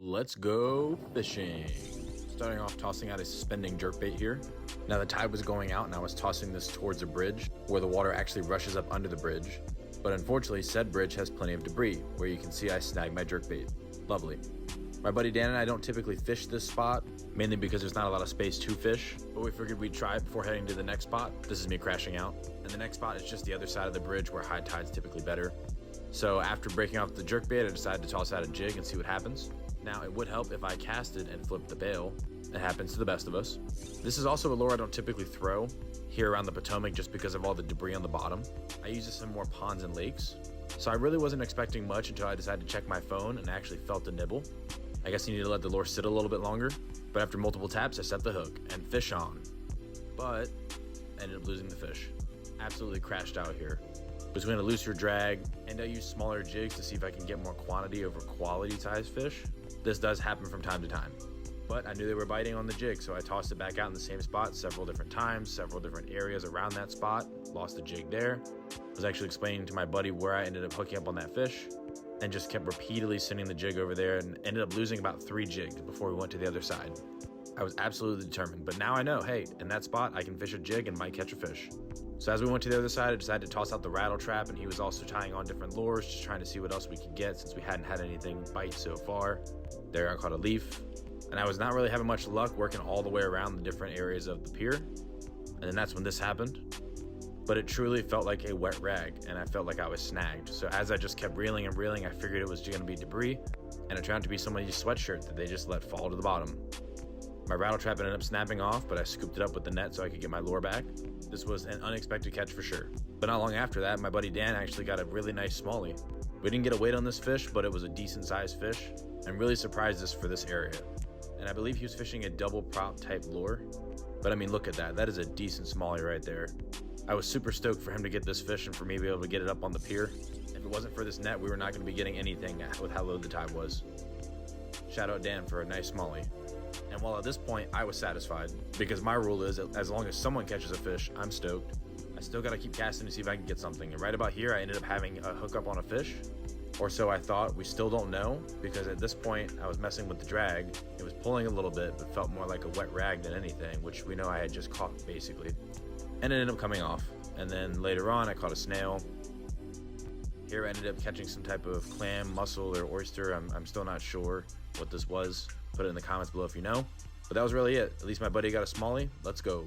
Let's go fishing. Starting off tossing out a suspending jerkbait here. Now the tide was going out and I was tossing this towards a bridge where the water actually rushes up under the bridge. But unfortunately, said bridge has plenty of debris where you can see I snagged my jerkbait. Lovely. My buddy Dan and I don't typically fish this spot, mainly because there's not a lot of space to fish, but we figured we'd try it before heading to the next spot. This is me crashing out. And the next spot is just the other side of the bridge where high tide's typically better. So after breaking off the jerkbait, I decided to toss out a jig and see what happens. Now it would help if I casted and flipped the bail. It happens to the best of us. This is also a lure I don't typically throw here around the Potomac just because of all the debris on the bottom. I use this in more ponds and lakes. So I really wasn't expecting much until I decided to check my phone and actually felt a nibble. I guess you need to let the lure sit a little bit longer, but after multiple taps, I set the hook and fish on. But ended up losing the fish. Absolutely crashed out here. Between a looser drag and I use smaller jigs to see if I can get more quantity over quality size fish. This does happen from time to time. But I knew they were biting on the jig, so I tossed it back out in the same spot several different times, several different areas around that spot. Lost the jig there. Was actually explaining to my buddy where I ended up hooking up on that fish and just kept repeatedly sending the jig over there and ended up losing about 3 jigs before we went to the other side. I was absolutely determined, but now I know, hey, in that spot, I can fish a jig and might catch a fish. So as we went to the other side, I decided to toss out the rattle trap, and he was also tying on different lures, just trying to see what else we could get since we hadn't had anything bite so far. There I caught a leaf, and I was not really having much luck working all the way around the different areas of the pier. And then that's when this happened. But it truly felt like a wet rag, and I felt like I was snagged. So as I just kept reeling and reeling, I figured it was going to be debris, and it turned out to be somebody's sweatshirt that they just let fall to the bottom. My rattle trap ended up snapping off, but I scooped it up with the net so I could get my lure back. This was an unexpected catch for sure. But not long after that, my buddy Dan actually got a really nice smallie. We didn't get a weight on this fish, but it was a decent sized fish, and really surprised us for this area. And I believe he was fishing a double prop type lure. But I mean, look at that. That is a decent smallie right there. I was super stoked for him to get this fish and for me to be able to get it up on the pier. If it wasn't for this net, we were not going to be getting anything with how low the tide was. Shout out Dan for a nice smallie. And while at this point, I was satisfied because my rule is as long as someone catches a fish, I'm stoked. I still got to keep casting to see if I can get something. And right about here, I ended up having a hookup on a fish, or so I thought. We still don't know because at this point, I was messing with the drag. It was pulling a little bit, but felt more like a wet rag than anything, which we know I had just caught basically. And it ended up coming off. And then later on, I caught a snail. Here I ended up catching some type of clam, mussel, or oyster. I'm still not sure what this was. Put it in the comments below if you know. But that was really it. At least my buddy got a smallie. Let's go.